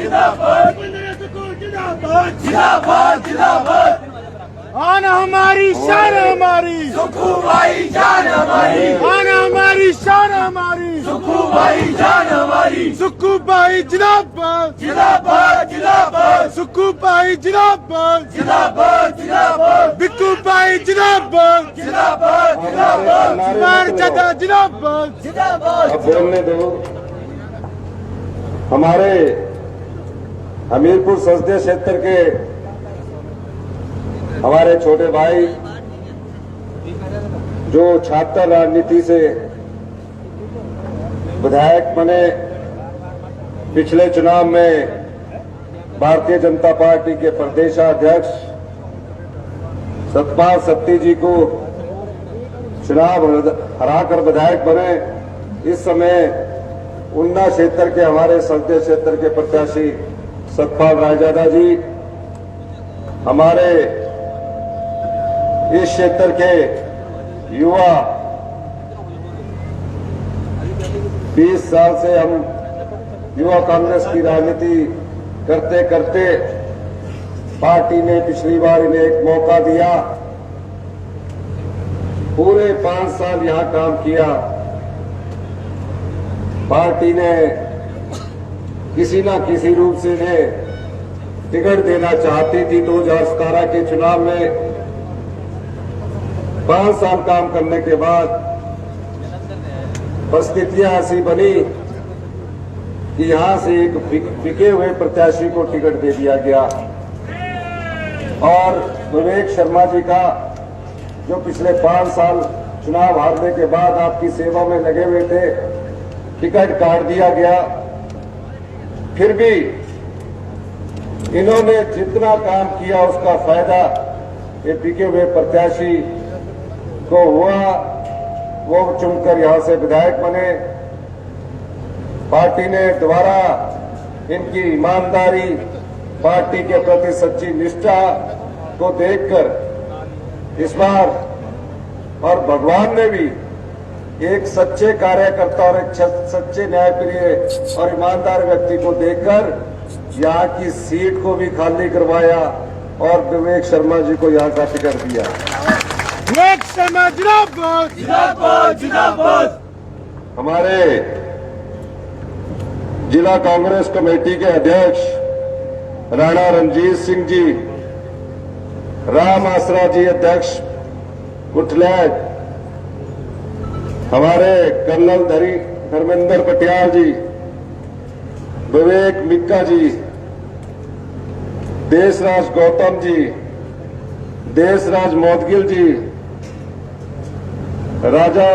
जिंदाबाद जिंदाबाद जिंदाबाद जिंदाबाद। आन हमारी शान हमारी, सुखू भाई जान हमारी, आन हमारी शान हमारी, सुखू भाई जान हमारी, सुक्कू भाई जिंदाबाद, जिंदाबाद जिंदाबाद सुक्कू भाई जिंदाबाद, जिंदाबाद जिंदाबाद बिक्कू भाई जिंदाबाद, जिंदाबाद जिंदाबाद कुमार चाचा जिंदाबाद। जिंदाबाद। अब बोलने दो। हमारे हमीरपुर संसदीय क्षेत्र के हमारे छोटे भाई जो छात्र राजनीति से विधायक बने, पिछले चुनाव में भारतीय जनता पार्टी के प्रदेशाध्यक्ष सतपाल सत्ती जी को चुनाव हराकर विधायक बने। इस समय उन्ना क्षेत्र के हमारे संसदीय क्षेत्र के प्रत्याशी सतपाल रायजादा जी, हमारे इस क्षेत्र के युवा 20 साल से हम युवा कांग्रेस की राजनीति करते करते पार्टी ने पिछली बार इन्हें एक मौका दिया, पूरे 5 साल यहां काम किया। पार्टी ने किसी ना किसी रूप से इन्हें टिकट देना चाहती थी। 2017 के चुनाव में 5 साल काम करने के बाद परिस्थितियां ऐसी बनी कि यहां से एक बिके हुए प्रत्याशी को टिकट दे दिया गया और विवेक शर्मा जी का, जो पिछले 5 साल चुनाव हारने के बाद आपकी सेवा में लगे हुए थे, टिकट काट दिया गया। फिर भी इन्होंने जितना काम किया उसका फायदा ये बिके हुए प्रत्याशी को हुआ। वो चुनकर यहां से विधायक बने। पार्टी ने दोबारा इनकी ईमानदारी, पार्टी के प्रति सच्ची निष्ठा को देखकर इस बार, और भगवान ने भी एक सच्चे कार्यकर्ता और एक सच्चे न्यायप्रिय और ईमानदार व्यक्ति को देखकर यहाँ की सीट को भी खाली करवाया और विवेक शर्मा जी को यहाँ का टिकट दिया। विवेक शर्मा जिंदाबाद, जिंदाबाद जिंदाबाद। हमारे जिला कांग्रेस कमेटी के अध्यक्ष राणा रणजीत सिंह जी, राम आसरा जी अध्यक्ष कुठलैट, हमारे कर्नल धर्मेंद्र पटियाल जी, विवेक मिक्का जी, देशराज गौतम जी, देशराज मोदगिल जी, राजा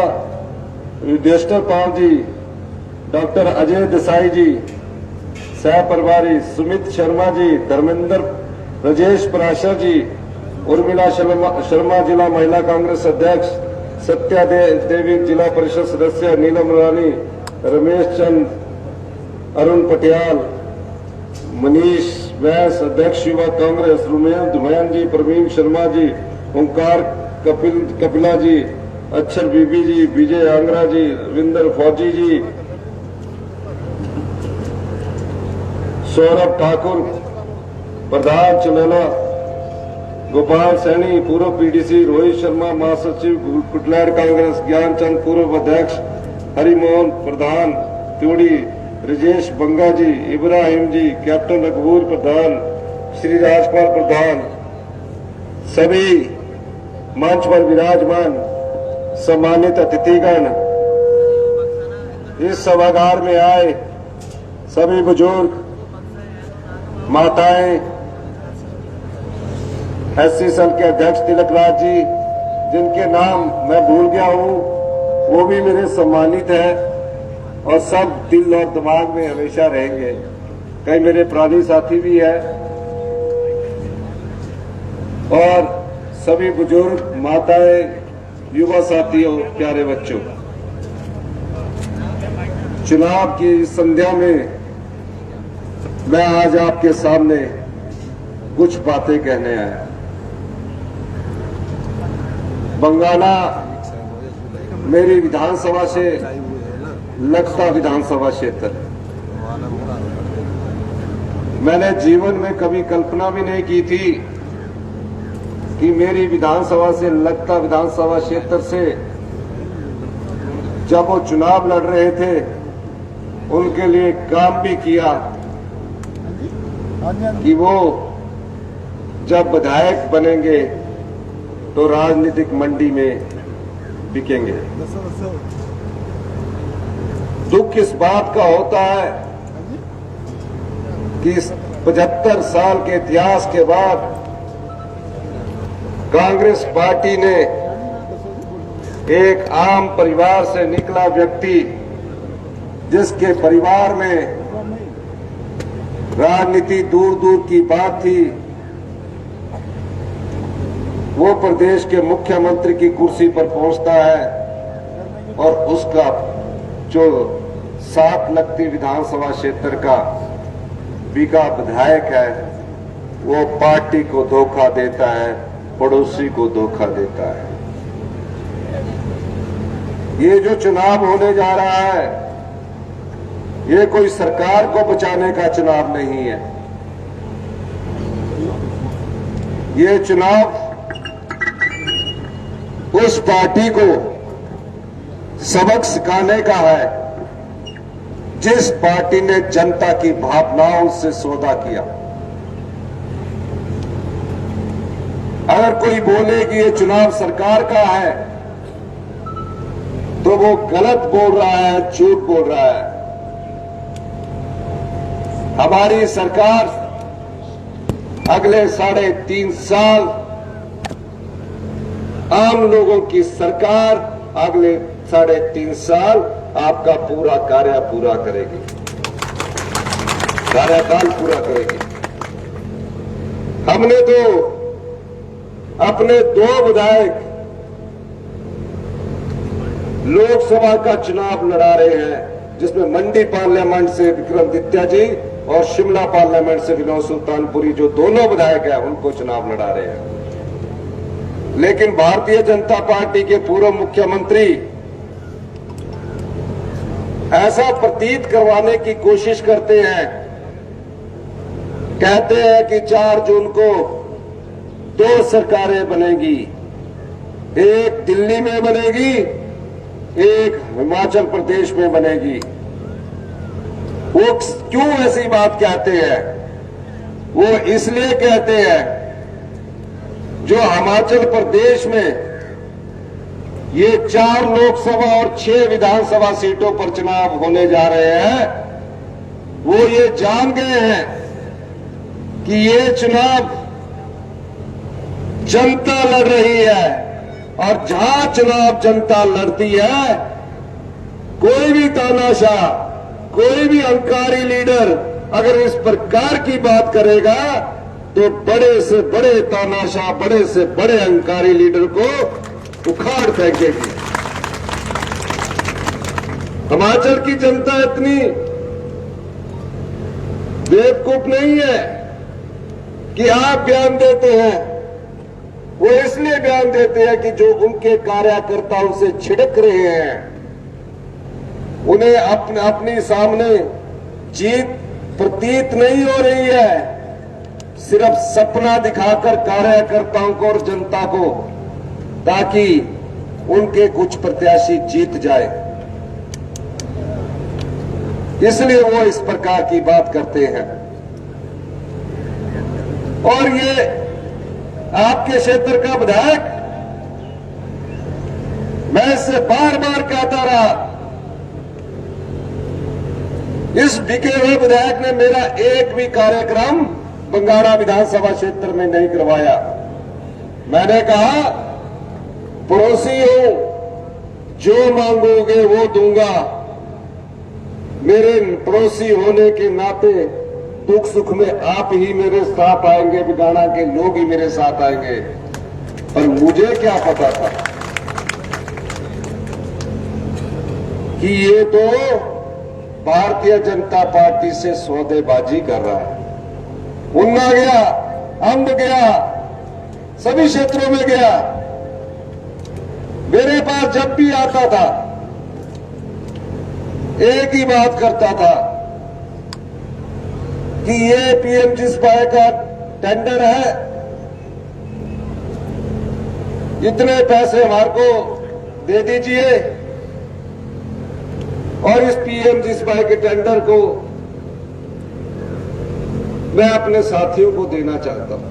युद्धेश्वर पाल जी, डॉक्टर अजय देसाई जी, सह प्रभारी सुमित शर्मा जी, धर्मेंद्र राजेश पराशर जी, उर्मिला शर्मा जिला महिला कांग्रेस अध्यक्ष, सत्या देवी जिला परिषद सदस्य, नीलम रानी, रमेश चंद, अरुण पटियाल, मनीष वैस अध्यक्ष युवा कांग्रेस, रुमेश धुमैन जी, प्रवीण शर्मा जी, ओंकार कपिला जी, अक्षर बीबी जी, विजय आंगरा जी, रविंदर फौजी जी, सौरभ ठाकुर प्रधान चमेला, गोपाल सैनी पूर्व पीडीसी, रोहित शर्मा महासचिव कुटलैट कांग्रेस, ज्ञानचंद पूर्व अध्यक्ष, हरिमोहन प्रधान त्योड़ी, राजेश बंगा जी, इब्राहिम जी, कैप्टन अकबूर प्रधान, श्री राजपाल प्रधान, सभी मंच पर विराजमान सम्मानित अतिथिगण, इस सभागार में आए सभी बुजुर्ग, माताएं, एससी सेल के अध्यक्ष तिलक राज जी, जिनके नाम मैं भूल गया हूं, वो भी मेरे सम्मानित है और सब दिल और दिमाग में हमेशा रहेंगे। कई मेरे पुरानी साथी भी है और सभी बुजुर्ग, माताएं, युवा साथियों, प्यारे बच्चों, चुनाव की इस संध्या में मैं आज आपके सामने कुछ बातें कहने आया। बंगाना मेरी विधानसभा से लगता विधानसभा क्षेत्र, मैंने जीवन में कभी कल्पना भी नहीं की थी कि मेरी विधानसभा से लगता विधानसभा क्षेत्र से जब वो चुनाव लड़ रहे थे उनके लिए काम भी किया कि वो जब विधायक बनेंगे तो राजनीतिक मंडी में बिकेंगे। दुख इस बात का होता है कि इस 75 साल के इतिहास के बाद कांग्रेस पार्टी ने एक आम परिवार से निकला व्यक्ति, जिसके परिवार में राजनीति दूर दूर की बात थी, वो प्रदेश के मुख्यमंत्री की कुर्सी पर पहुंचता है और उसका जो 7 लगती विधानसभा क्षेत्र का बिका विधायक है वो पार्टी को धोखा देता है, पड़ोसी को धोखा देता है। ये जो चुनाव होने जा रहा है ये कोई सरकार को बचाने का चुनाव नहीं है। ये चुनाव उस पार्टी को सबक सिखाने का है जिस पार्टी ने जनता की भावनाओं से सौदा किया। अगर कोई बोले कि ये चुनाव सरकार का है तो वो गलत बोल रहा है, झूठ बोल रहा है। हमारी सरकार अगले 3.5 साल, आम लोगों की सरकार अगले 3.5 साल आपका पूरा कार्य पूरा करेगी, कार्यकाल पूरा करेगी। हमने तो अपने 2 विधायक लोकसभा का चुनाव लड़ा रहे हैं, जिसमें मंडी पार्लियामेंट से विक्रमादित्य जी और शिमला पार्लियामेंट से विनोद सुल्तानपुरी, जो दोनों विधायक हैं, उनको चुनाव लड़ा रहे हैं। लेकिन भारतीय जनता पार्टी के पूर्व मुख्यमंत्री ऐसा प्रतीत करवाने की कोशिश करते हैं, कहते हैं कि 4 जून को 2 सरकारें बनेगी, एक दिल्ली में बनेगी, एक हिमाचल प्रदेश में बनेगी। वो क्यों ऐसी बात कहते हैं? वो इसलिए कहते हैं जो हिमाचल प्रदेश में ये 4 लोकसभा और 6 विधानसभा सीटों पर चुनाव होने जा रहे हैं, वो ये जान गए हैं कि ये चुनाव जनता लड़ रही है और जहां चुनाव जनता लड़ती है, कोई भी तानाशाह, कोई भी अहंकारी लीडर अगर इस प्रकार की बात करेगा तो बड़े से बड़े तानाशाह, बड़े से बड़े अहंकारी लीडर को उखाड़ फेंकेगी। हिमाचल की जनता इतनी बेवकूफ नहीं है कि आप बयान देते हैं। वो इसलिए बयान देते हैं कि जो उनके कार्यकर्ता उनसे छिड़क रहे हैं, उन्हें अपने सामने जीत प्रतीत नहीं हो रही है, सिर्फ सपना दिखाकर कार्यकर्ताओं को और जनता को, ताकि उनके कुछ प्रत्याशी जीत जाए। इसलिए वो इस प्रकार की बात करते हैं। और ये आपके क्षेत्र का विधायक, मैं इससे बार बार कहता रहा, इस बिके हुए विधायक ने मेरा एक भी कार्यक्रम बंगाड़ा विधानसभा क्षेत्र में नहीं करवाया। मैंने कहा पड़ोसी हो, जो मांगोगे वो दूंगा। मेरे पड़ोसी होने के नाते दुख सुख में आप ही मेरे साथ आएंगे, बंगाड़ा के लोग ही मेरे साथ आएंगे। पर मुझे क्या पता था कि ये तो भारतीय जनता पार्टी से सौदेबाजी कर रहा है। उन्ना गया, अंब गया, सभी क्षेत्रों में गया। मेरे पास जब भी आता था एक ही बात करता था कि ये पीएमजीएसवाई का टेंडर है, इतने पैसे हमारे को दे दीजिए और इस पीएमजीएसवाई के टेंडर को मैं अपने साथियों को देना चाहता हूं।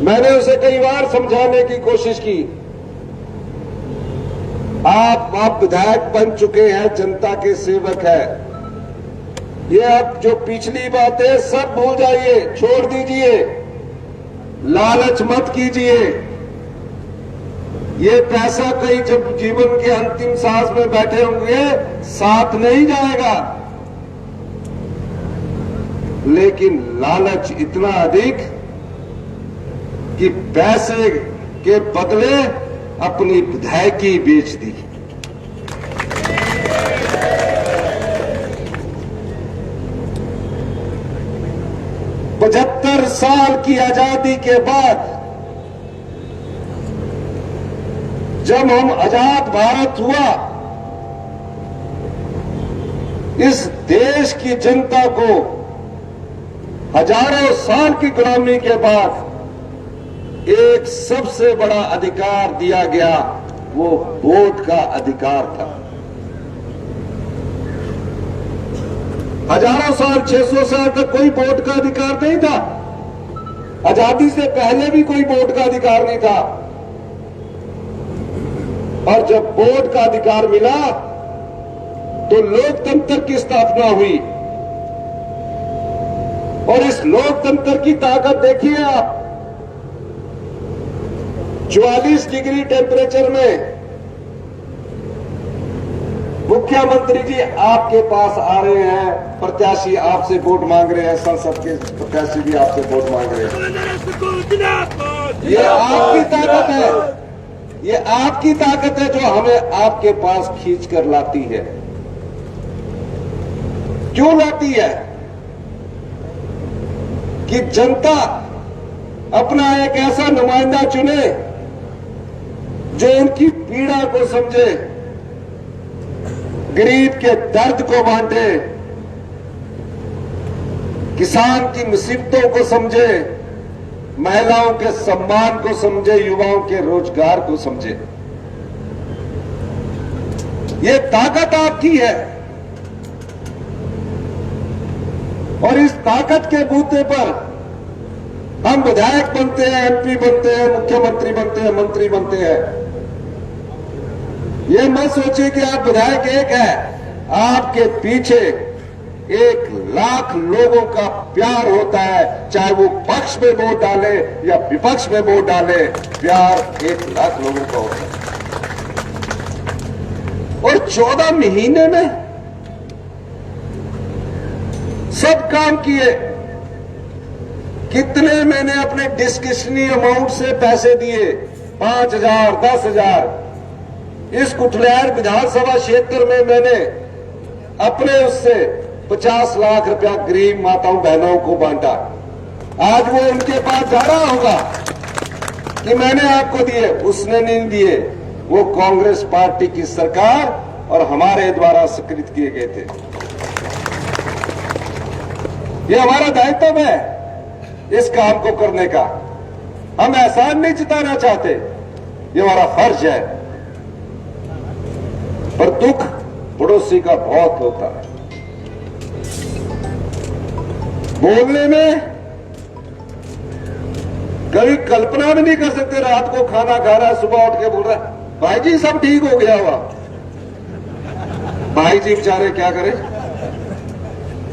मैंने उसे कई बार समझाने की कोशिश की, आप विधायक बन चुके हैं, जनता के सेवक हैं, ये अब जो पिछली बातें सब भूल जाइए, छोड़ दीजिए, लालच मत कीजिए। ये पैसा कहीं जब जीवन के अंतिम सांस में बैठे होंगे साथ नहीं जाएगा, लेकिन लालच इतना अधिक कि पैसे के बदले अपनी विधायकी बेच दी। पचहत्तर साल की आजादी के बाद जब हम आजाद भारत हुआ, इस देश की जनता को हजारों साल की गुलामी के बाद एक सबसे बड़ा अधिकार दिया गया, वो वोट का अधिकार था। हजारों साल, 600 साल तक कोई वोट का अधिकार नहीं था। आजादी से पहले भी कोई वोट का अधिकार नहीं था, और जब वोट का अधिकार मिला तो लोकतंत्र की स्थापना हुई। और इस लोकतंत्र की ताकत देखिए आप, 44 डिग्री टेम्परेचर में मुख्यमंत्री जी आपके पास आ रहे हैं, प्रत्याशी आपसे वोट मांग रहे हैं, संसद के प्रत्याशी भी आपसे वोट मांग रहे हैं। ये आपकी ताकत है, ये आपकी ताकत है जो हमें आपके पास खींच कर लाती है। क्यों लाती है? कि जनता अपना एक ऐसा नुमाइंदा चुने जो उनकी पीड़ा को समझे, गरीब के दर्द को बांटे, किसान की मुसीबतों को समझे, महिलाओं के सम्मान को समझे, युवाओं के रोजगार को समझे। ये ताकत आपकी है, और इस ताकत के बूते पर हम विधायक बनते हैं, एमपी बनते हैं, मुख्यमंत्री बनते हैं, मंत्री बनते हैं। ये मत सोचिए कि आप विधायक एक है, आपके पीछे 1,00,000 लोगों का प्यार होता है, चाहे वो पक्ष में वोट डाले या विपक्ष में वोट डाले, प्यार 1,00,000 लोगों का होता है। और 14 महीने में सब काम किए। कितने मैंने अपने डिस्क्रिशनरी अमाउंट से पैसे दिए, 5,000, 10,000। इस कुठलियार विधानसभा क्षेत्र में मैंने अपने उससे 50 लाख रुपया गरीब माताओं बहनों को बांटा। आज वो उनके पास जा रहा होगा कि मैंने आपको दिए, उसने नहीं दिए, वो कांग्रेस पार्टी की सरकार और हमारे द्वारा स्वीकृत किए गए थे। ये हमारा दायित्व है इस काम को करने का। हम एहसान नहीं जताना चाहते, ये हमारा फर्ज है। पर दुख पड़ोसी का बहुत होता है। बोलने में कभी कल्पना भी नहीं कर सकते, रात को खाना खा रहा है, सुबह उठ के बोल रहा है भाई जी सब ठीक हो गया हुआ। भाई जी बेचारे क्या करें,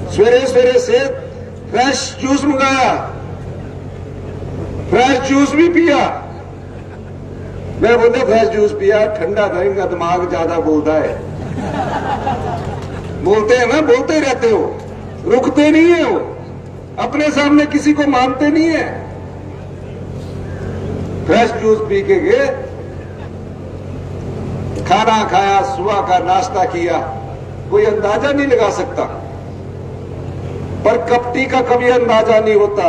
सवेरे सवेरे से फ्रेश जूस मंगाया, फ्रेश जूस भी पिया। मैं बोलते फ्रेश जूस पिया, ठंडा नहीं का दिमाग ज्यादा बोलता है। बोलते हैं ना, बोलते रहते हो, रुकते नहीं है वो, अपने सामने किसी को मानते नहीं है। फ्रेश जूस पी के गए, खाना खाया, सुबह का नाश्ता किया, कोई अंदाजा नहीं लगा सकता। पर कपटी का कभी अंदाजा नहीं होता।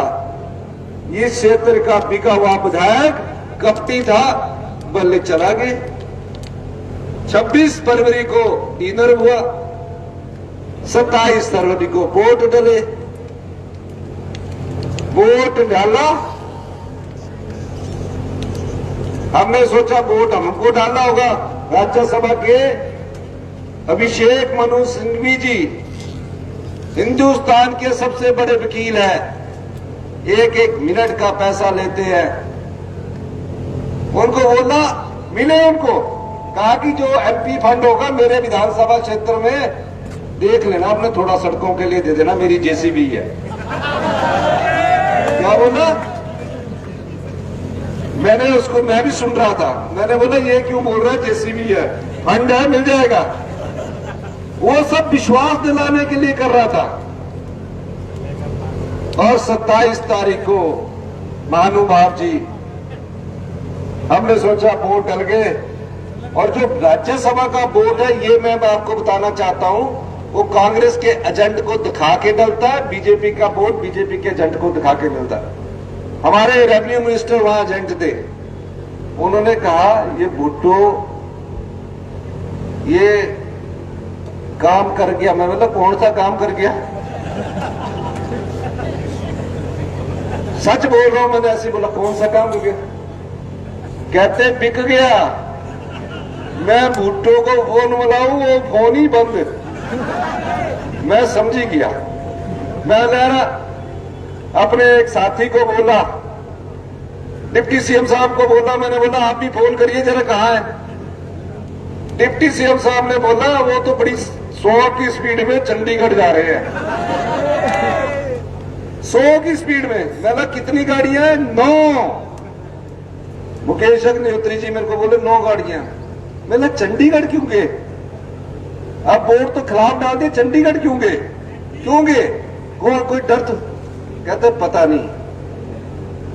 ये क्षेत्र का बिका हुआ विधायक कपटी था, बल्ले चला गए। 26 फरवरी को डिनर हुआ, 27 फरवरी को वोट डले, वोट डाला, हमने सोचा वोट हमको डालना होगा। राज्यसभा के अभिषेक मनु सिंघवी जी हिंदुस्तान के सबसे बड़े वकील हैं, एक एक मिनट का पैसा लेते हैं। उनको बोला, मिले उनको, कहा कि जो एमपी फंड होगा मेरे विधानसभा क्षेत्र में देख लेना, अपने थोड़ा सड़कों के लिए दे देना, मेरी जेसीबी है। क्या बोला? मैं भी सुन रहा था। मैंने बोला ये क्यों बोल रहा है, जेसीबी है, फंड है, मिल जाएगा। वो सब विश्वास दिलाने के लिए कर रहा था। और 27 तारीख को महानुभाव जी, हमने सोचा वोट डल गए। और जो राज्यसभा का वोट है, ये मैं आपको बताना चाहता हूं, वो कांग्रेस के एजेंट को दिखा के डलता है, बीजेपी का वोट बीजेपी के एजेंट को दिखा के मिलता है। हमारे रेवेन्यू मिनिस्टर वहां एजेंट थे, उन्होंने कहा ये भुट्टो ये काम कर गया। मैं मतलब कौन सा काम कर गया? सच बोल रहा हूं, मैंने ऐसे बोला कौन सा काम हो गया? कहते बिक गया। मैं भुट्टो को फोन मिलाऊं, वो फोन ही बंद। मैं समझी गया। मैं अपने एक साथी को बोला, डिप्टी सीएम साहब को बोला, मैंने बोला आप भी फोन करिए जरा, कहां है? डिप्टी सीएम साहब ने बोला वो तो बड़ी 100 की स्पीड में चंडीगढ़ जा रहे हैं। 100 की स्पीड में। मैंने कितनी गाड़ियां हैं? 9। मुकेश अग्निहोत्री जी मेरे को बोले 9 गाड़ियां। मैंने चंडीगढ़ क्यों गए? अब वोट तो खिलाफ डाल दिए, चंडीगढ़ क्यों गए? क्यों गए? कोई डर तो? कहते पता नहीं।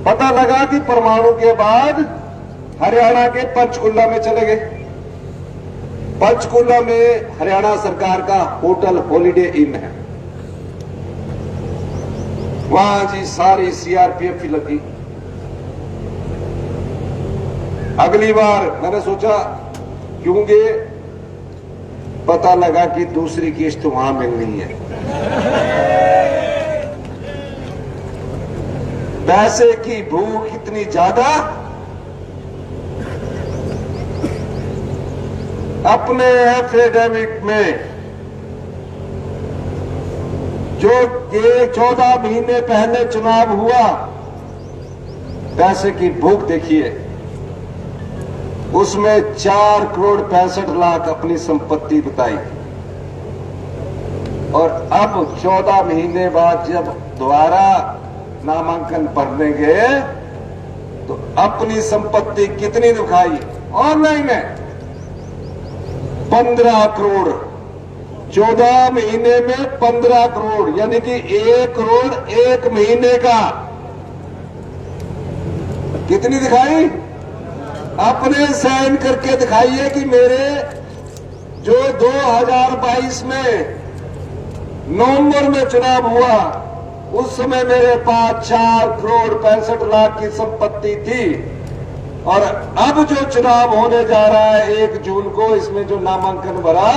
पता लगा कि परमाणु के बाद हरियाणा के पंचकुला में चले गए। पंचकुला में हरियाणा सरकार का होटल हॉलिडे इन है, वहां जी सारी सीआरपीएफ लगी। अगली बार मैंने सोचा क्यों गए, पता लगा कि दूसरी किस्त वहां मिलनी है। पैसे की भूख इतनी ज्यादा, अपने एफिडेविट में जो 14 महीने पहले चुनाव हुआ, पैसे की भूख देखिए, उसमें 4 करोड़ 65 लाख अपनी संपत्ति बताई। और अब 14 महीने बाद जब दोबारा नामांकन भरने गए तो अपनी संपत्ति कितनी दिखाई? ऑनलाइन है 15 करोड़। 14 महीने में 15 करोड़, यानी कि 1 करोड़ 1 महीने का। कितनी दिखाई? अपने साइन करके दिखाइए कि मेरे जो 2022 में नवंबर में चुनाव हुआ, उस समय मेरे पास 4 करोड़ 65 लाख की संपत्ति थी, और अब जो चुनाव होने जा रहा है 1 जून को, इसमें जो नामांकन भरा,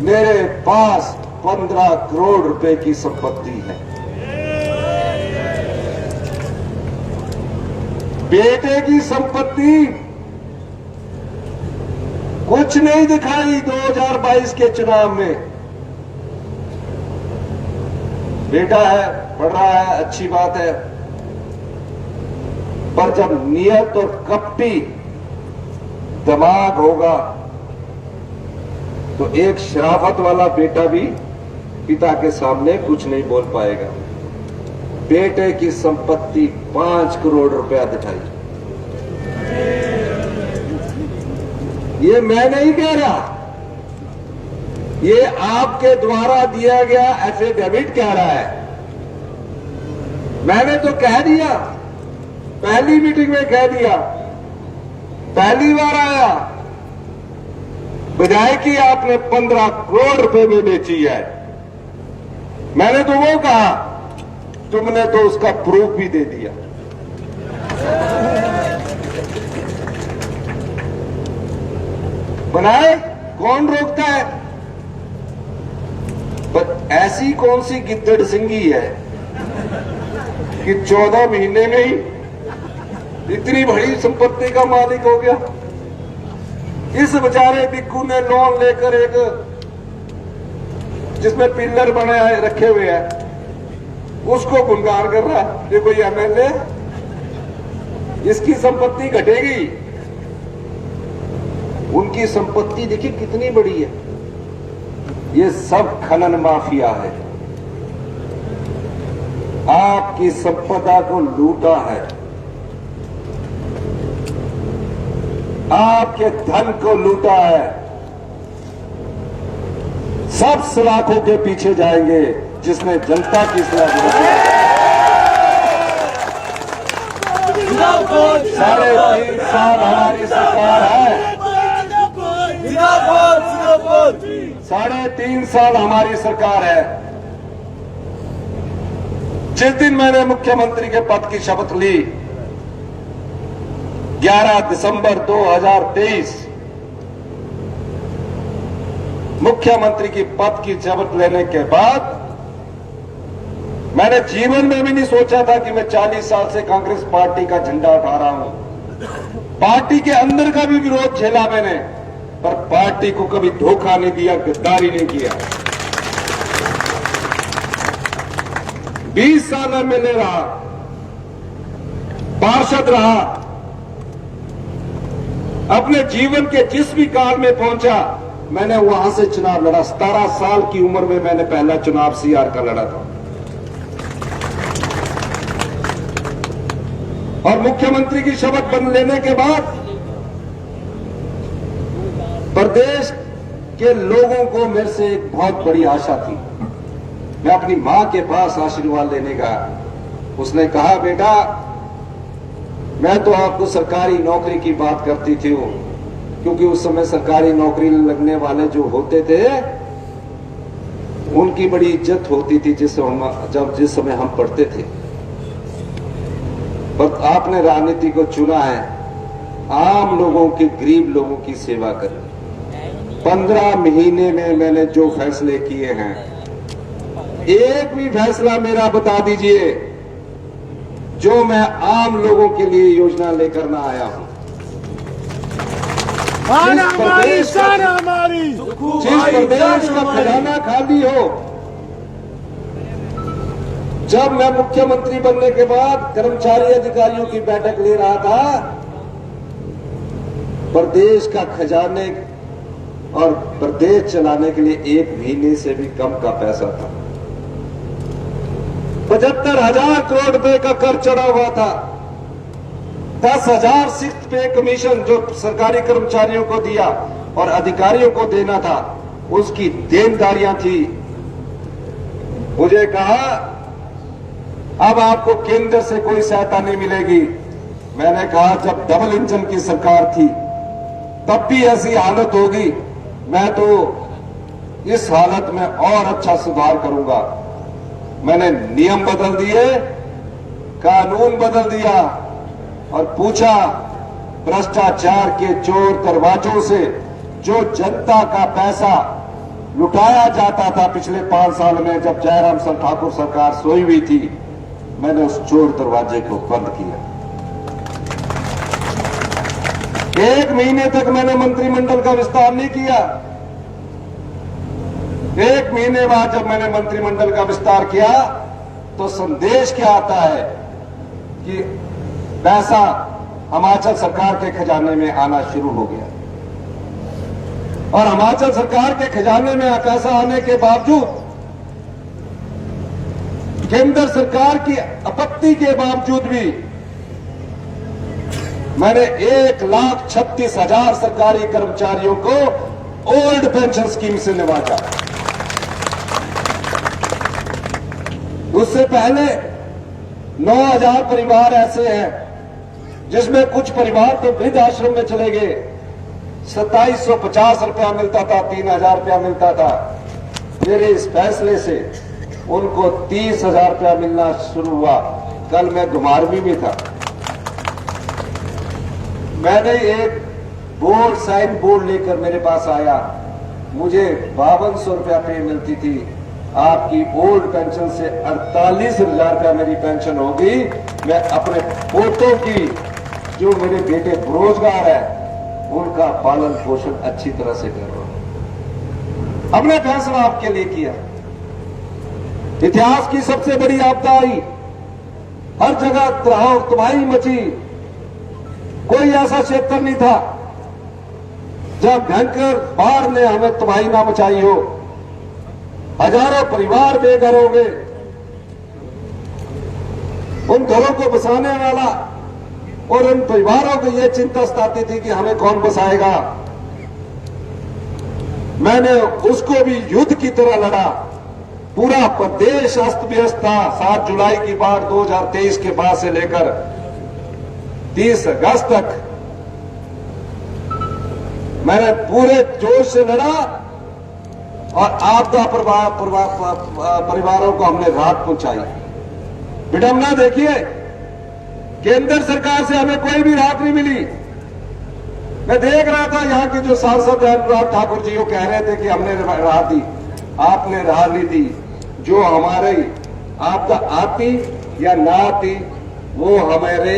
मेरे पास 15 करोड़ रुपए की संपत्ति है। बेटे की संपत्ति कुछ नहीं दिखाई 2022 के चुनाव में। बेटा है, पढ़ रहा है, अच्छी बात है, पर जब नियत और कपटी दिमाग होगा तो एक शराफत वाला बेटा भी पिता के सामने कुछ नहीं बोल पाएगा। बेटे की संपत्ति 5 करोड़ रुपया दिखाई। ये मैं नहीं कह रहा, ये आपके द्वारा दिया गया एफिडेविट कह रहा है। मैंने तो कह दिया, पहली मीटिंग में कह दिया, पहली बार आया, बजाय कि आपने 15 करोड़ रुपए में बेची है। मैंने तो वो कहा, तुमने तो उसका प्रूफ भी दे दिया। बनाए, कौन रोकता है? पर ऐसी कौन सी गिद्दड़ सिंगी है कि 14 महीने में ही इतनी बड़ी संपत्ति का मालिक हो गया। इस बेचारे बिक्कू ने लोन लेकर एक जिसमें पिलर बने रखे हुए हैं उसको गुणगान कर रहा है। ये कोई एमएलए, इसकी संपत्ति घटेगी। उनकी संपत्ति देखिए कितनी बड़ी है। ये सब खनन माफिया है, आपकी संपदा को लूटा है, आपके धन को लूटा है। सब सलाखों के पीछे जाएंगे जिसने जनता की सलाह दी। जिंदाबाद 3.5 साल हमारी सरकार है, जिंदाबाद जिंदाबाद 3.5 साल हमारी सरकार है। जिस दिन मैंने मुख्यमंत्री के पद की शपथ ली 11 दिसंबर 2023, मुख्यमंत्री की पद की शपथ लेने के बाद मैंने जीवन में भी नहीं सोचा था कि मैं 40 साल से कांग्रेस पार्टी का झंडा उठा रहा हूं। पार्टी के अंदर का भी विरोध झेला मैंने, पर पार्टी को कभी धोखा नहीं दिया, गद्दारी नहीं किया। 20 साल एमएलए रहा, पार्षद रहा, अपने जीवन के जिस भी काल में पहुंचा मैंने वहां से चुनाव लड़ा। 17 साल की उम्र में मैंने पहला चुनाव सीआर का लड़ा था और मुख्यमंत्री की शपथ बन लेने के बाद प्रदेश के लोगों को मेरे से एक बहुत बड़ी आशा थी। मैं अपनी मां के पास आशीर्वाद लेने गया। उसने कहा, बेटा मैं तो आपको सरकारी नौकरी की बात करती थी, क्योंकि उस समय सरकारी नौकरी लगने वाले जो होते थे उनकी बड़ी इज्जत होती थी जिस समय हम पढ़ते थे। पर आपने राजनीति को चुना है आम लोगों की, गरीब लोगों की सेवा कर। 15 महीने में मैंने जो फैसले किए हैं, एक भी फैसला मेरा बता दीजिए जो मैं आम लोगों के लिए योजना लेकर ना आया हूं। शान हमारी, शान हमारी। जिस प्रदेश का खजाना खाली हो, जब मैं मुख्यमंत्री बनने के बाद कर्मचारी अधिकारियों की बैठक ले रहा था, प्रदेश का खजाने और प्रदेश चलाने के लिए 1 महीने से भी कम का पैसा था। 75,000 करोड़ रुपए का कर चढ़ा हुआ था। 10,000 सिक्स पे कमीशन जो सरकारी कर्मचारियों को दिया और अधिकारियों को देना था, उसकी देनदारियां थी। मुझे कहा अब आपको केंद्र से कोई सहायता नहीं मिलेगी। मैंने कहा जब डबल इंजन की सरकार थी तब भी ऐसी हालत होगी, मैं तो इस हालत में और अच्छा सुधार करूंगा। मैंने नियम बदल दिए, कानून बदल दिया और पूछा भ्रष्टाचार के चोर दरवाजों से जो जनता का पैसा लुटाया जाता था पिछले 5 साल में, जब जयराम ठाकुर सरकार सोई हुई थी, मैंने उस चोर दरवाजे को बंद किया। 1 महीने तक मैंने मंत्रिमंडल का विस्तार नहीं किया। 1 महीने बाद जब मैंने मंत्रिमंडल का विस्तार किया तो संदेश क्या आता है कि पैसा हिमाचल सरकार के खजाने में आना शुरू हो गया। और हिमाचल सरकार के खजाने में पैसा आने के बावजूद, केंद्र सरकार की आपत्ति के बावजूद भी, मैंने 1,36,000 सरकारी कर्मचारियों को ओल्ड पेंशन स्कीम से नवाजा। उससे पहले 9,000 परिवार ऐसे हैं जिसमें कुछ परिवार तो वृद्ध आश्रम में चले गए। 2750 रुपया मिलता था, 3,000 रुपया मिलता था। मेरे इस फैसले से उनको 30,000 रुपया मिलना शुरू हुआ। कल मैं घुमारवी में था, मैंने एक बोर्ड, साइन बोर्ड लेकर मेरे पास आया। मुझे 5200 रुपया पे मिलती थी, आपकी ओल्ड पेंशन से 48,000 रुपया मेरी पेंशन होगी। मैं अपने पोतों की, जो मेरे बेटे बेरोजगार है, उनका पालन पोषण अच्छी तरह से कर रहा हूं। हमने फैसला आपके लिए किया। इतिहास की सबसे बड़ी आपदा आई, हर जगह तबाही मची। कोई ऐसा क्षेत्र नहीं था जब भयंकर बाढ़ ने हमें तबाही ना मचाई हो। हजारों परिवार बेघर हो गए। उन घरों को बसाने वाला और उन परिवारों को यह चिंता सताती थी कि हमें कौन बसाएगा। मैंने उसको भी युद्ध की तरह लड़ा। पूरा प्रदेश अस्त व्यस्त था। 7 जुलाई की बाढ़ 2023 के बाद से लेकर 30 अगस्त तक मैंने पूरे जोश से लड़ा और आपदा परिवारों को हमने राहत पहुंचाई। विडंबना देखिए, केंद्र सरकार से हमें कोई भी राहत नहीं मिली। मैं देख रहा था यहाँ के जो सांसद अनुराग ठाकुर जी वो कह रहे थे कि हमने राहत दी। आपने राहत नहीं दी। जो हमारे आपदा आती या ना आती, वो हमारे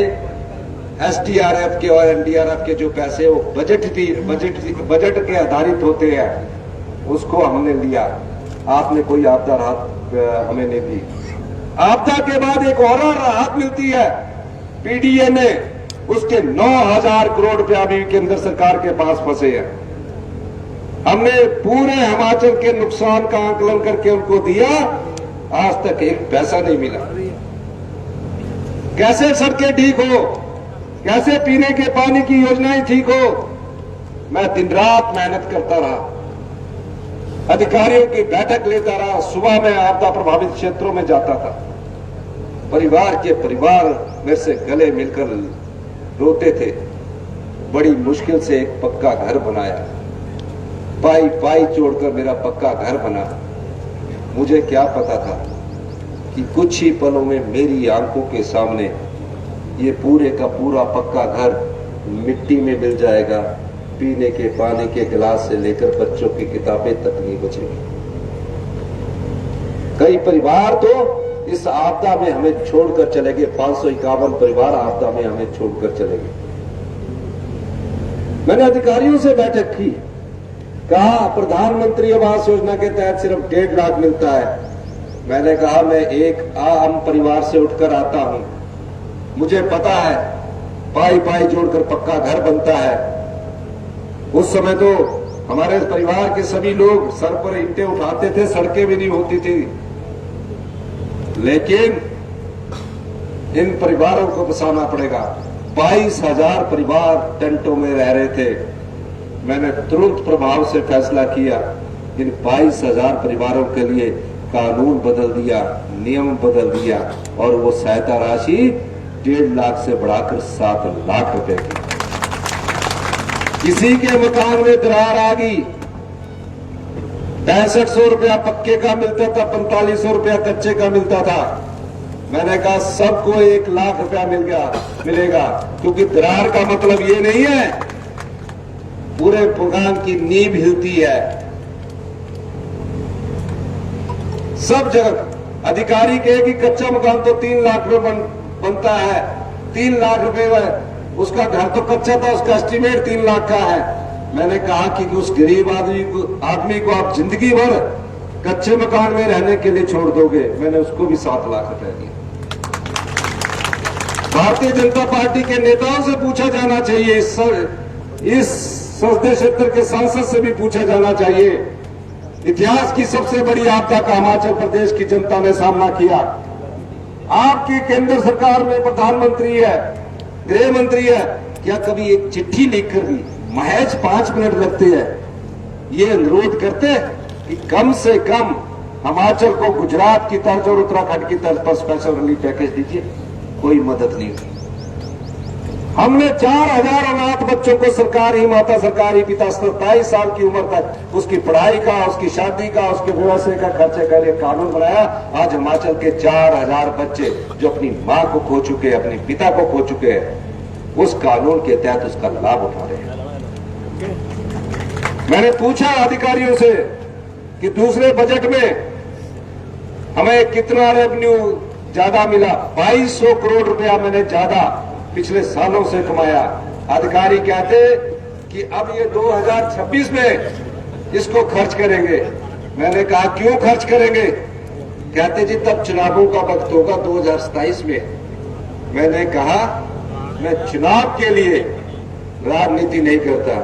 SDRF के और NDRF के जो पैसे वो बजट के आधारित होते हैं, उसको हमने लिया। आपने कोई आपदा राहत हमें नहीं दी। आपदा के बाद एक और राहत मिलती है PDA ने, उसके 9,000 करोड़ रुपया भी केंद्र सरकार के पास फंसे हैं। हमने पूरे हिमाचल के नुकसान का आकलन करके उनको दिया। आज तक एक पैसा नहीं मिला। कैसे सड़कें ठीक हो, कैसे पीने के पानी की योजनाएं ठीक हो, मैं दिन रात मेहनत करता रहा, अधिकारियों की बैठक लेता रहा। सुबह में आपदा प्रभावित क्षेत्रों में जाता था। परिवार के परिवार मेरे से गले मिलकर रोते थे। बड़ी मुश्किल से एक पक्का घर बनाया। पाई जोड़कर मेरा पक्का घर बना। मुझे क्या पता था कि कुछ ही पलों में मेरी आंखों के सामने ये पूरे का पूरा पक्का घर मिट्टी में मिल जाएगा। पीने के पानी के गिलास से लेकर बच्चों की किताबें तक नहीं बचेगी। कई परिवार तो इस आपदा में हमें छोड़कर चले गए। 551 परिवार आपदा में हमें छोड़कर चले गए। मैंने अधिकारियों से बैठक की, कहा प्रधानमंत्री आवास योजना के तहत सिर्फ 1.5 लाख मिलता है। मैंने कहा मैं एक आम परिवार से उठकर आता हूं, मुझे पता है पाई जोड़कर पक्का घर बनता है। उस समय तो हमारे परिवार के सभी लोग सर पर ईंटें उठाते थे, सड़कें भी नहीं होती थी। लेकिन इन परिवारों को बसाना पड़ेगा। 22,000 परिवार टेंटों में रह रहे थे। मैंने तुरंत प्रभाव से फैसला किया, इन 22,000 परिवारों के लिए कानून बदल दिया, नियम बदल दिया और वो सहायता राशि 1.5 लाख से बढ़ाकर 7 लाख रुपए की। किसी के मकान में दरार आ गई, 6500 रुपया पक्के का मिलता था, 4500 रुपया कच्चे का मिलता था। मैंने कहा सबको 1 लाख रुपया मिलेगा, क्योंकि दरार का मतलब ये नहीं है पूरे मकान की नींव हिलती है। सब जगह अधिकारी कहे कि कच्चा मकान तो 3 लाख रुपए बनता है, 3 लाख रुपए उसका घर तो कच्चा था, उसका एस्टीमेट 3 लाख का है। मैंने कहा कि उस गरीब आदमी को आप जिंदगी भर कच्चे मकान में रहने के लिए छोड़ दोगे। मैंने उसको भी 7 लाख रुपए दिए। भारतीय जनता पार्टी के नेताओं से पूछा जाना चाहिए, इस संसदीय क्षेत्र के सांसद से भी पूछा जाना चाहिए। इतिहास की सबसे बड़ी आपदा का हिमाचल प्रदेश की जनता ने सामना किया। आपकी केंद्र सरकार में प्रधानमंत्री है, गृह मंत्री है, क्या कभी एक चिट्ठी लिखकर भी महज 5 मिनट लगते हैं ये अनुरोध करते कि कम से कम हिमाचल को गुजरात की तर्ज और उत्तराखंड की तर्ज पर स्पेशल रिलीफ पैकेज दीजिए? कोई मदद नहीं हुई। हमने 4,000 अनाथ बच्चों को सरकारी माता सरकारी पिता 27 साल की उम्र तक उसकी पढ़ाई का, उसकी शादी का, उसके व्यवसाय का खर्चे का लिए कानून बनाया। आज हिमाचल के 4,000 बच्चे जो अपनी मां को खो चुके, अपने पिता को खो चुके हैं, उस कानून के तहत उसका लाभ उठा रहे हैं। मैंने पूछा अधिकारियों से कि दूसरे बजट में हमें कितना रेवेन्यू ज्यादा मिला? 2200 करोड़ रुपया मैंने ज्यादा पिछले सालों से कमाया। अधिकारी कहते कि अब ये 2026 में इसको खर्च करेंगे। मैंने कहा क्यों खर्च करेंगे? कहते जी तब चुनावों का वक्त होगा 2027 में। मैंने कहा मैं चुनाव के लिए राजनीति नहीं करता।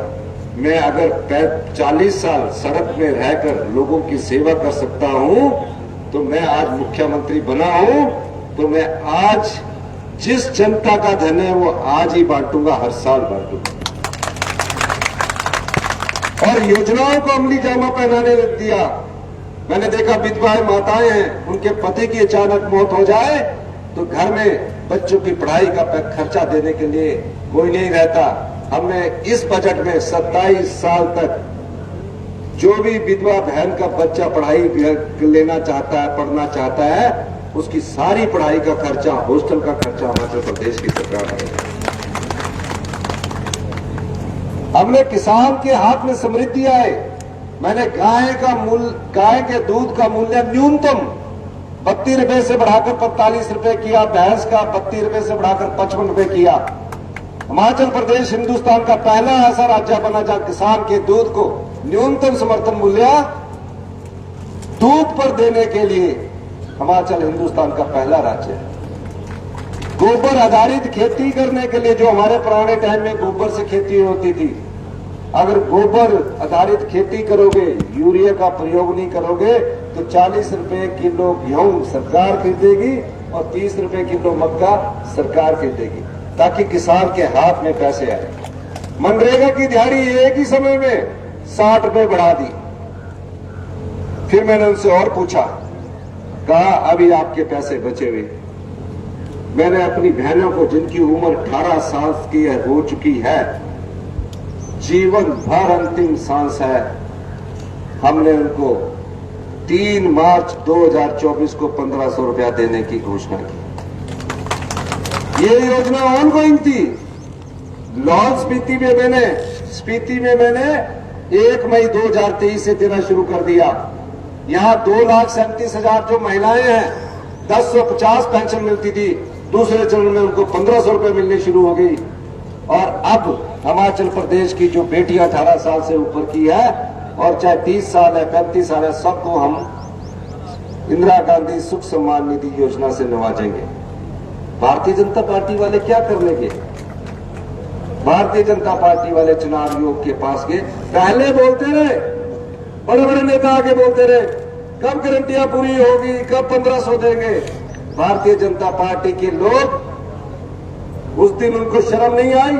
मैं अगर 40 साल सड़क में रहकर लोगों की सेवा कर सकता हूं तो मैं आज मुख्यमंत्री बना हूं, तो मैं आज जिस जनता का धन है वो आज ही बांटूंगा, हर साल बांटूंगा। और योजनाओं को अमली जामा पहनाने दिया। मैंने देखा विधवाएं माताएं हैं, उनके पति की अचानक मौत हो जाए तो घर में बच्चों की पढ़ाई का खर्चा देने के लिए कोई नहीं रहता। हमने इस बजट में 27 साल तक जो भी विधवा बहन का बच्चा पढ़ाई लेना चाहता है, पढ़ना चाहता है, उसकी सारी पढ़ाई का खर्चा, हॉस्टल का खर्चा हिमाचल प्रदेश की सरकार करेगी। हमने किसान के हाथ में समृद्धि आए। मैंने गाय के दूध का मूल्य न्यूनतम 32 रुपए से बढ़ाकर 45 रुपए किया, भैंस का 32 रुपए से बढ़ाकर 55 रुपए किया। हिमाचल प्रदेश हिंदुस्तान का पहला ऐसा राज्य बना जहां किसान के दूध को न्यूनतम समर्थन मूल्य दूध पर देने के लिए हिमाचल हिंदुस्तान का पहला राज्य है। गोबर आधारित खेती करने के लिए, जो हमारे पुराने टाइम में गोबर से खेती होती थी, अगर गोबर आधारित खेती करोगे, यूरिया का प्रयोग नहीं करोगे तो 40 रुपए किलो गेहूं सरकार खरीदेगी और 30 रुपए किलो मक्का सरकार खरीदेगी, ताकि किसान के हाथ में पैसे आए। मनरेगा की दिहाड़ी एक ही समय में 60 रुपए बढ़ा दी। फिर मैंने उनसे और पूछा, कहा अभी आपके पैसे बचे हुए। मैंने अपनी बहनों को, जिनकी उम्र 18 साल की हो चुकी है, जीवन भर अंतिम सांस है, हमने उनको 3 मार्च 2024 को 1500 रुपया देने की घोषणा की। ये योजना ऑनगोइंग थी। लाहौल स्पीति में मैंने 1 मई 2023 से देना शुरू कर दिया। यहां 2,37,000 जो महिलाएं हैं, 1050 पेंशन मिलती थी, दूसरे चरण में उनको 1500 रुपए मिलने शुरू हो गई। और अब हिमाचल प्रदेश की जो बेटियां 18 साल से ऊपर की है, और चाहे 30 साल है, 35 साल है, सबको हम इंदिरा गांधी सुख सम्मान निधि योजना से नवाजेंगे। भारतीय जनता पार्टी वाले क्या कर लेंगे? भारतीय जनता पार्टी वाले चुनाव आयोग के पास गए, पहले बोलते रहे, बड़े बड़े नेता आगे बोलते रहे, कब गारंटियां पूरी होगी, कब 1500 देंगे। भारतीय जनता पार्टी के लोग, उस दिन उनको शर्म नहीं आई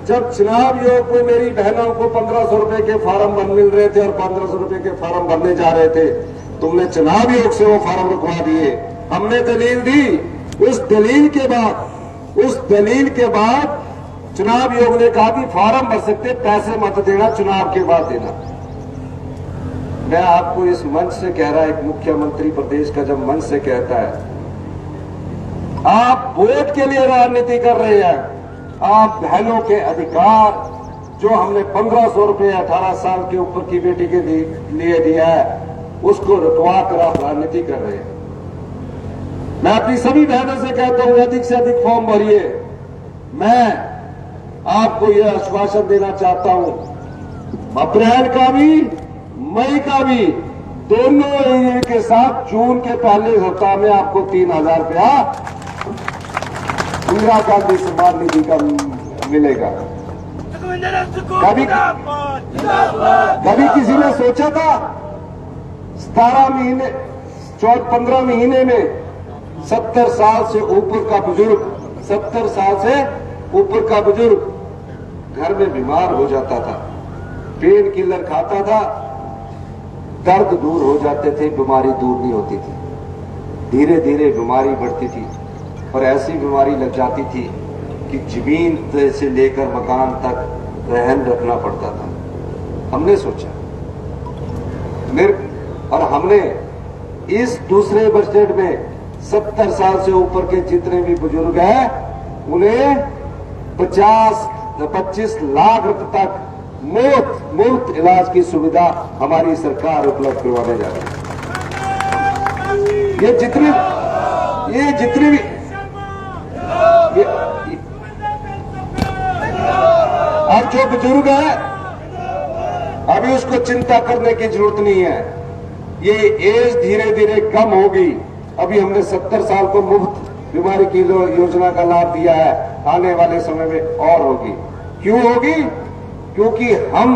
जब चुनाव आयोग में मेरी बहनों को 1500 रुपए के फार्म मिल रहे थे और 1500 रुपए के फार्म भरने जा रहे थे। तुमने चुनाव आयोग से वो फार्म रुकवा दिए। हमने दलील दी। उस दलील के बाद चुनाव आयोग ने कहा कि फार्म भर सकते, पैसे मत देना, चुनाव के बाद देना। मैं आपको इस मंच से कह रहा, एक मुख्यमंत्री प्रदेश का जब मंच से कहता है, आप वोट के लिए राजनीति कर रहे हैं, आप बहनों के अधिकार जो हमने 1500 रुपए 18 साल के ऊपर की बेटी के लिए दिया है, उसको रुकवा कर आप राजनीति कर रहे हैं। मैं अपनी सभी बहनों से कहता हूं, अधिक से अधिक फॉर्म भरिए। मैं आपको यह आश्वासन देना चाहता हूं, अप्रैल का भी, मई का भी, दोनों महीने के साथ जून के पहले सप्ताह में आपको 3000 रुपया इंदिरा गांधी सम्मान निधि का मिलेगा। कभी किसी ने सोचा था 15 महीने में 70 साल से ऊपर का बुजुर्ग घर में बीमार हो जाता था, पेन किलर खाता था, दर्द दूर हो जाते थे, बीमारी दूर नहीं होती थी। धीरे धीरे बीमारी बढ़ती थी और ऐसी बीमारी लग जाती थी कि जमीन से लेकर मकान तक रहन रखना पड़ता था। हमने सोचा और हमने इस दूसरे बजट में 70 साल से ऊपर के जितने भी बुजुर्ग हैं उन्हें 25 लाख रुपए तक मुफ्त इलाज की सुविधा हमारी सरकार उपलब्ध करवाने जा रही है। ये जितने भी अब जो बुजुर्ग है अभी उसको चिंता करने की जरूरत नहीं है। ये एज धीरे धीरे कम होगी। अभी हमने 70 साल को मुफ्त बीमारी की योजना का लाभ दिया है, आने वाले समय में और होगी। क्यों होगी? क्योंकि हम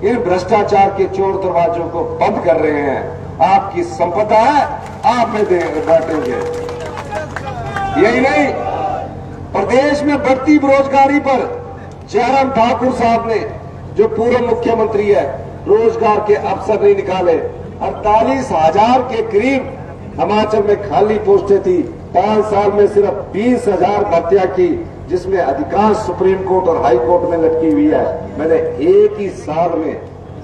इन भ्रष्टाचार के चोर दरवाजों को बंद कर रहे हैं। आपकी संपदा है, आप में बांटेंगे। यही नहीं, प्रदेश में बढ़ती बेरोजगारी पर जयराम ठाकुर साहब ने, जो पूर्व मुख्यमंत्री है, रोजगार के अवसर नहीं निकाले। 48,000 के करीब हिमाचल में खाली पोस्टें थी। 5 साल में सिर्फ 20,000 भर्तियां की, जिसमें अधिकांश सुप्रीम कोर्ट और हाई कोर्ट में लटकी हुई है। मैंने एक ही साल में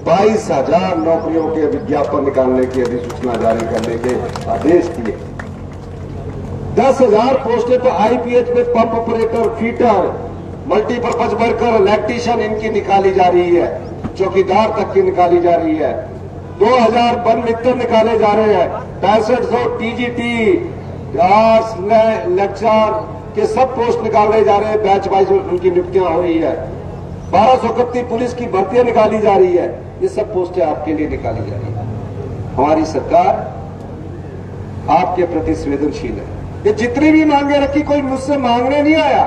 22,000 नौकरियों के विज्ञापन निकालने की अधिसूचना जारी करने के आदेश दिए। 10,000 पोस्टें तो आईपीएच में pump operator, fitter, multipurpose worker, electrician इनकी निकाली जा रही है। चौकीदार तक की निकाली जा रही है। 2000 वन मित्र निकाले जा रहे हैं। 6500 टीजीटी, लेक्चर के सब पोस्ट निकाले जा रहे हैं। बैच वाइज उनकी नियुक्तियां हो रही है। 1231 पुलिस की भर्तियां निकाली जा रही है। ये सब पोस्टें आपके लिए निकाली जा रही है। हमारी सरकार आपके प्रति संवेदनशील है। ये जितनी भी मांगे रखी, कोई मुझसे मांगने नहीं आया।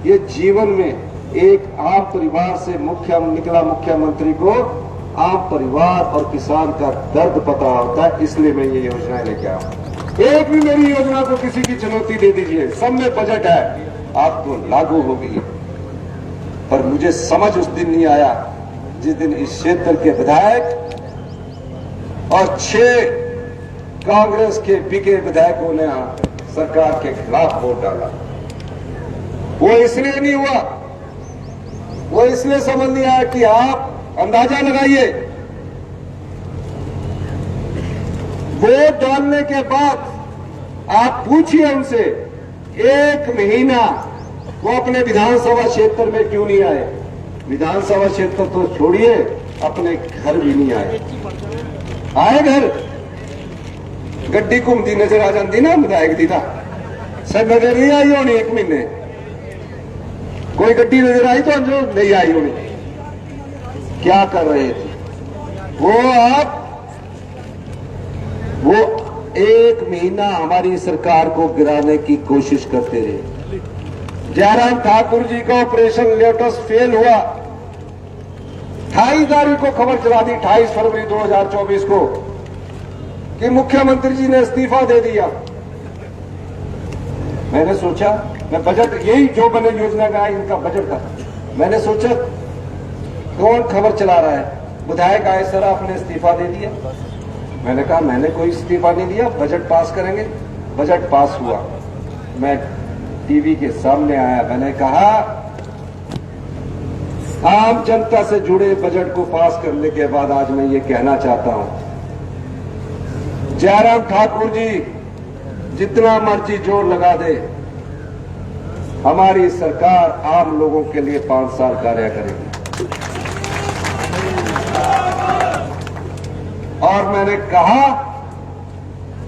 ये जीवन में एक आम परिवार से निकला मुख्यमंत्री को आम परिवार और किसान का दर्द पता होता है, इसलिए मैं ये योजनाएं लेके आया। एक भी मेरी योजना को किसी की चुनौती दे दीजिए, सब में बजट है, आपको लागू होगी। पर मुझे समझ उस दिन नहीं आया जिस दिन इस क्षेत्र के विधायक और 6 कांग्रेस के बिके विधायकों ने सरकार के खिलाफ वोट डाला। वो इसलिए नहीं हुआ, वो इसलिए समझ नहीं आया कि आप अंदाजा लगाइए, वोट डालने के बाद आप पूछिए उनसे 1 महीना वो अपने विधानसभा क्षेत्र में क्यों नहीं आए। विधानसभा क्षेत्र तो छोड़िए, अपने घर भी नहीं आए घर गड्डी घूमती नजर आ जाती ना विधायक दी सर नजर नहीं आई होनी। 1 महीने कोई गड्डी नजर आई तो जो नहीं आई होनी। क्या कर रहे थे वो 1 महीना हमारी सरकार को गिराने की कोशिश करते रहे। जयराम ठाकुर जी का ऑपरेशन लोटस फेल हुआ। 28 तारीख को खबर चला दी, 28 फरवरी 2024 को, कि मुख्यमंत्री जी ने इस्तीफा दे दिया। मैंने सोचा, मैं बजट यही जो बने योजना का इनका बजट था, मैंने सोचा कौन खबर चला रहा है। विधायक आए, सर आपने इस्तीफा दे दिया। मैंने कहा मैंने कोई इस्तीफा नहीं दिया, बजट पास करेंगे। बजट पास हुआ, मैं टीवी के सामने आया, मैंने कहा आम जनता से जुड़े बजट को पास करने के बाद आज मैं ये कहना चाहता हूं, जयराम ठाकुर जी जितना मर्जी जोर लगा दे, हमारी सरकार आम लोगों के लिए 5 साल कार्य करेगी। और मैंने कहा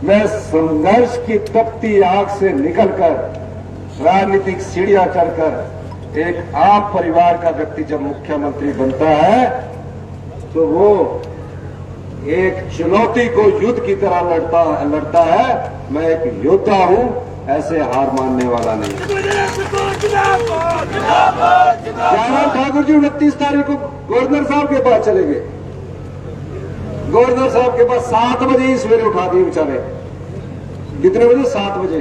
मैं संघर्ष की तपती आग से निकलकर राजनीतिक सीढ़ियां चढ़कर एक आम परिवार का व्यक्ति जब मुख्यमंत्री बनता है तो वो एक चुनौती को युद्ध की तरह लड़ता है। मैं एक योद्धा हूं, ऐसे हार मानने वाला नहीं। जयराम ठाकुर जी 29 तारीख को गवर्नर साहब के पास चले गए। गवर्नर साहब के पास 7 बजे ही सवेरे उठा दिए बेचारे। कितने बजे? 7 बजे।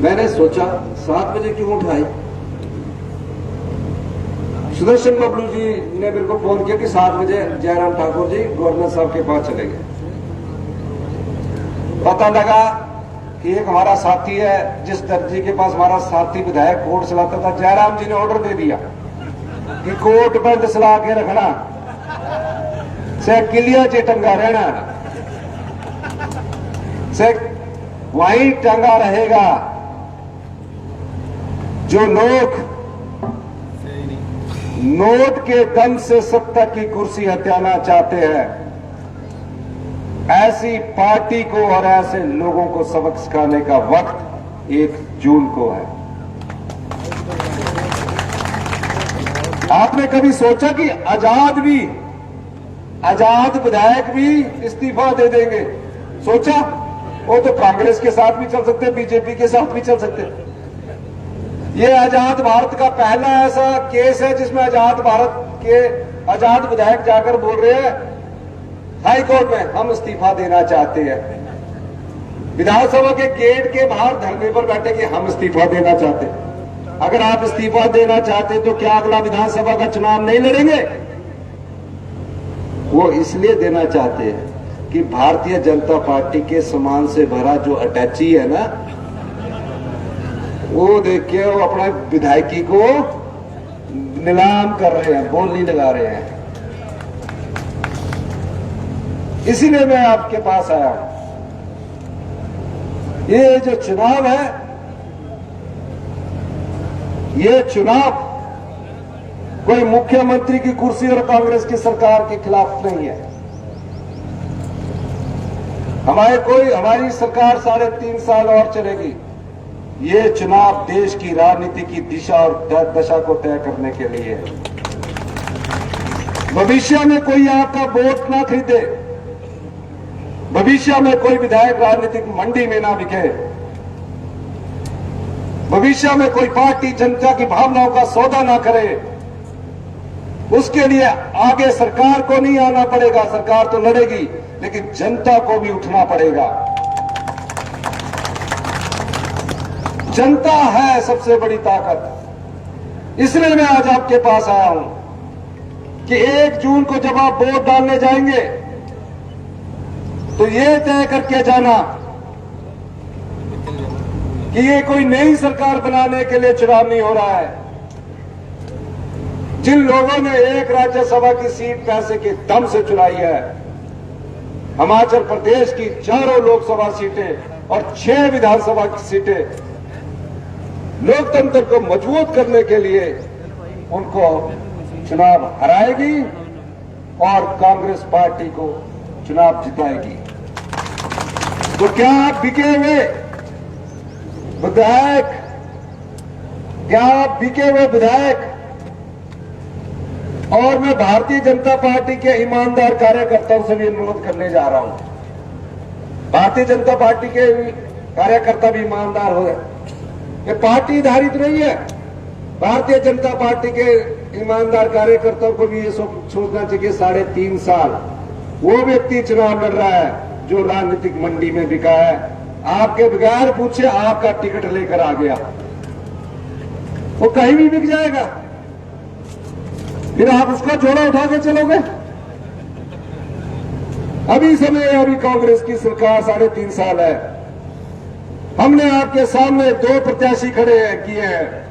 मैंने सोचा 7 बजे क्यों उठाई। सुदर्शन बबलू जी ने मेरे को फोन किया कि 7 बजे जयराम ठाकुर जी गवर्नर साहब के पास चले गए। पता लगा कि एक हमारा साथी है, जिस दर्जी के पास हमारा साथी विधायक कोर्ट चलाता था, जयराम जी ने ऑर्डर दे दिया कि कोर्ट बंद चला के रखना, से किलिया च टंगा रहना, से वहीं टंगा रहेगा। जो लोग नोट के दम से सत्ता की कुर्सी हथियाना चाहते हैं, ऐसी पार्टी को और ऐसे लोगों को सबक सिखाने का वक्त 1 जून को है। आपने कभी सोचा कि आजाद विधायक भी इस्तीफा दे देंगे? सोचा? वो तो कांग्रेस के साथ भी चल सकते, बीजेपी के साथ भी चल सकते। ये आजाद भारत का पहला ऐसा केस है जिसमें आजाद भारत के आजाद विधायक जाकर बोल रहे हैं हाई कोर्ट में हम इस्तीफा देना चाहते हैं। विधानसभा के गेट के बाहर धरने पर बैठे कि हम इस्तीफा देना चाहते हैं। अगर आप इस्तीफा देना चाहते तो क्या अगला विधानसभा का चुनाव नहीं लड़ेंगे? वो इसलिए देना चाहते हैं कि भारतीय जनता पार्टी के सामान से भरा जो अटैची है ना, वो देख के वो अपने विधायकी को नीलाम कर रहे हैं, बोली लगा रहे हैं। इसीलिए मैं आपके पास आया हूं। ये जो चुनाव है, ये चुनाव कोई मुख्यमंत्री की कुर्सी और कांग्रेस की सरकार के खिलाफ नहीं है। हमारी सरकार 3.5 साल और चलेगी। ये चुनाव देश की राजनीति की दिशा और दशा को तय करने के लिए है। भविष्य में कोई आपका वोट ना खरीदे, भविष्य में कोई विधायक राजनीतिक मंडी में ना बिके, भविष्य में कोई पार्टी जनता की भावनाओं का सौदा ना करे, उसके लिए आगे सरकार को नहीं आना पड़ेगा। सरकार तो लड़ेगी, लेकिन जनता को भी उठना पड़ेगा। जनता है सबसे बड़ी ताकत। इसलिए मैं आज आपके पास आया हूं कि 1 जून को जब आप वोट डालने जाएंगे तो ये तय करके जाना कि ये कोई नई सरकार बनाने के लिए चुनाव नहीं हो रहा है। जिन लोगों ने 1 राज्यसभा की सीट पैसे के दम से चुराई है, हिमाचल प्रदेश की 4 लोकसभा सीटें और 6 विधानसभा की सीटें, लोकतंत्र को मजबूत करने के लिए उनको चुनाव हराएगी और कांग्रेस पार्टी को चुनाव जिताएगी। तो क्या आप बिके हुए विधायक, क्या आप बिके हुए विधायक और मैं भारतीय जनता पार्टी के ईमानदार कार्यकर्ताओं से भी अनुरोध करने जा रहा हूं। भारतीय जनता पार्टी के कार्यकर्ता भी ईमानदार हो गए। ये पार्टी आधारित नहीं है। भारतीय जनता पार्टी के ईमानदार कार्यकर्ताओं को भी ये सोचना चाहिए 3.5 साल वो व्यक्ति चुनाव लड़ रहा है जो राजनीतिक मंडी में बिका है, आपके बगैर पूछे आपका टिकट लेकर आ गया, वो कहीं भी बिक जाएगा, फिर आप उसका जोड़ा उठा के चलोगे। अभी समय है, अभी कांग्रेस की सरकार 3.5 साल है। हमने आपके सामने 2 प्रत्याशी खड़े किए हैं।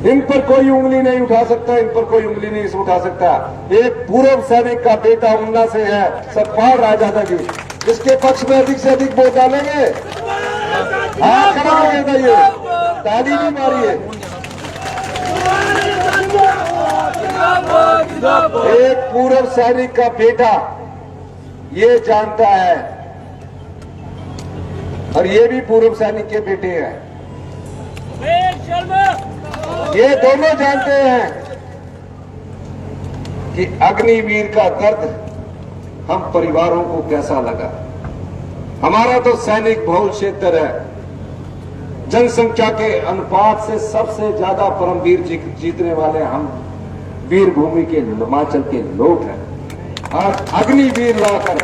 इन पर कोई उंगली नहीं उठा सकता, इन पर कोई उंगली नहीं उठा सकता। एक पूर्व सैनिक का बेटा उन्ना से है, सतपाल रायजादा जी, इसके पक्ष में अधिक से अधिक वोट डालेंगे। हाँ, खड़ा हो जाइए, ताली भी मारिए। एक पूर्व सैनिक का बेटा ये जानता है, और ये भी पूर्व सैनिक के बेटे हैं, ये दोनों जानते हैं कि अग्निवीर का दर्द हम परिवारों को कैसा लगा। हमारा तो सैनिक बहुल क्षेत्र है, जनसंख्या के अनुपात से सबसे ज्यादा परमवीर जीतने वाले हम वीर भूमि के हिमाचल के लोग हैं। और अग्निवीर लाकर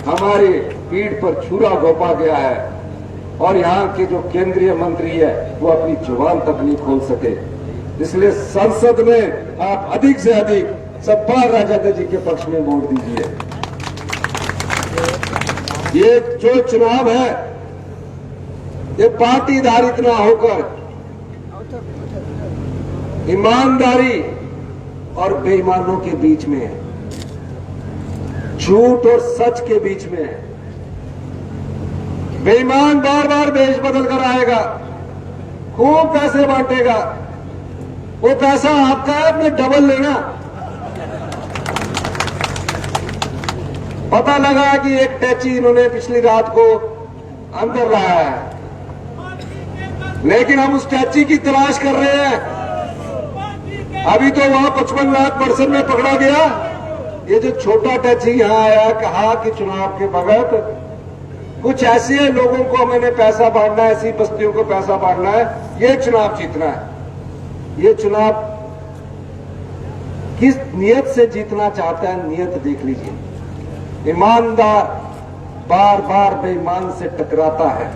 हमारे पीठ पर छुरा घोंपा गया है, और यहाँ के जो केंद्रीय मंत्री है वो अपनी जुबान तक नहीं खोल सके। इसलिए संसद में आप अधिक से अधिक सतपाल रायजादा जी के पक्ष में वोट दीजिए। ये जो चुनाव है ये पार्टी आधारित ना होकर ईमानदारी और बेईमानों के बीच में है, झूठ और सच के बीच में है। बेईमान बार बार देश बदल कर आएगा, खूब पैसे बांटेगा, वो पैसा आपका है, अपने डबल लेना। पता लगा कि एक टैची इन्होंने पिछली रात को अंदर लाया है, लेकिन हम उस टैची की तलाश कर रहे हैं। अभी तो वहां 55 लाख पर्सन में पकड़ा गया। ये जो छोटा टैची यहां आया, कहा कि चुनाव के वक्त कुछ ऐसे लोगों को मैंने पैसा बांटना है, ऐसी बस्तियों को पैसा बांटना है, ये चुनाव जीतना है। ये चुनाव किस नियत से जीतना चाहता है, नियत देख लीजिए। ईमानदार बार बार बेईमान से टकराता है,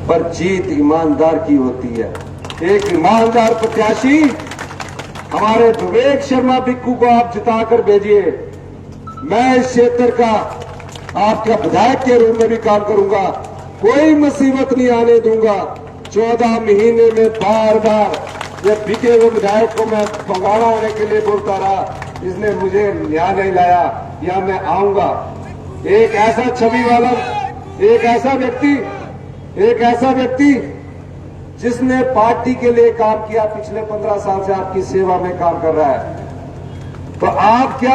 पर जीत ईमानदार की होती है। एक ईमानदार प्रत्याशी हमारे विवेक शर्मा बिक्कू को आप जिताकर भेजिए। मैं इस क्षेत्र का आपका विधायक के रूप में भी काम करूंगा, कोई मुसीबत नहीं आने दूंगा। 14 महीने में बार बार ये बिके हुए विधायक को मैं भंगाड़ा होने के लिए बोलता रहा, इसने मुझे न्याय नहीं लाया, या मैं आऊंगा। एक ऐसा छवि वाला, एक ऐसा व्यक्ति जिसने पार्टी के लिए काम किया, पिछले 15 साल से आपकी सेवा में काम कर रहा है, तो आप क्या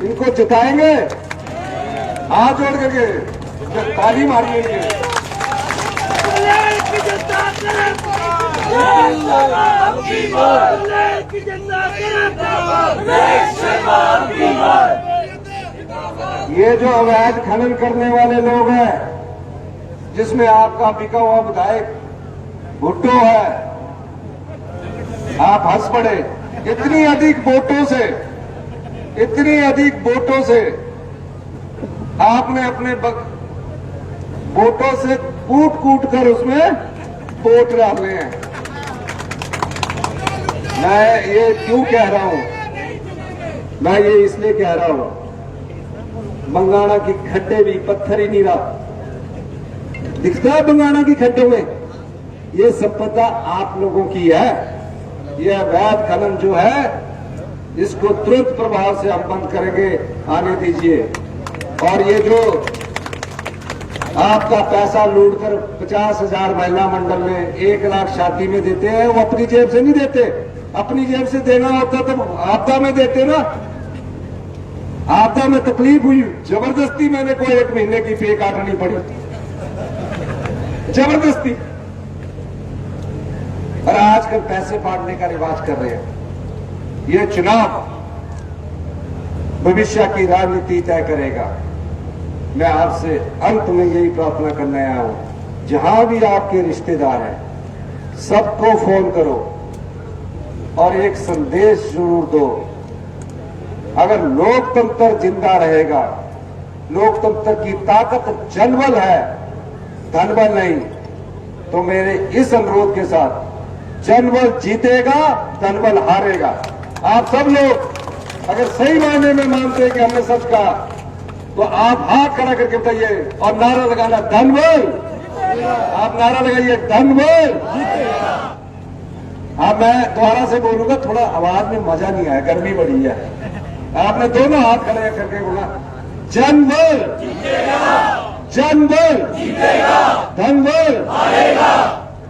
इनको जिताएंगे? हाथ जोड़ करके ताली मारिए। ये जो अवैध खनन करने वाले लोग हैं, जिसमें आपका बिका हुआ विधायक भुट्टो है, आप हंस पड़े। इतनी अधिक वोटों से आपने अपने वोटों से कूट कर उसमें वोट डाले हैं। मैं ये क्यों कह रहा हूं? मैं ये इसलिए कह रहा हूं, बंगाणा की खड्डे भी पत्थर ही नहीं रहा, दिखता है बंगाणा की खड्डों में। ये संपदा आप लोगों की है। ये अवैध खनन जो है, इसको तुरंत प्रभाव से हम बंद करेंगे, आने दीजिए। और ये जो आपका पैसा लूट कर 50,000 महिला मंडल में 1 लाख शादी में देते हैं, वो अपनी जेब से नहीं देते। अपनी जेब से देना होता तो आपदा में देते ना। आपदा में तकलीफ हुई, जबरदस्ती मैंने कोई 1 महीने की पे काटनी पड़ी, जबरदस्ती। और आजकल पैसे बांटने का रिवाज कर रहे हैं। ये चुनाव भविष्य की राजनीति तय करेगा। मैं आपसे अंत में यही प्रार्थना करने आया हूं, जहां भी आपके रिश्तेदार हैं, सबको फोन करो और एक संदेश जरूर दो। अगर लोकतंत्र जिंदा रहेगा, लोकतंत्र की ताकत जनबल है, धनबल नहीं, तो मेरे इस अनुरोध के साथ, जनबल जीतेगा, धनबल हारेगा। आप सब लोग अगर सही मायने में मानते हैं कि हमने सच कहा, तो आप हाथ खड़ा करके बताइए और नारा लगाना, धनबल। आप नारा लगाइए, धनबल। अब मैं दोबारा से बोलूंगा, थोड़ा आवाज में मजा नहीं आया, गर्मी बड़ी है। आपने दोनों हाथ खड़े करके बोला, जनबल, जनबल, धनबल।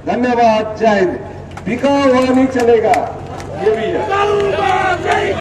धन्यवाद, जय हिंद। बिका हुआ नहीं चलेगा, ये भी है।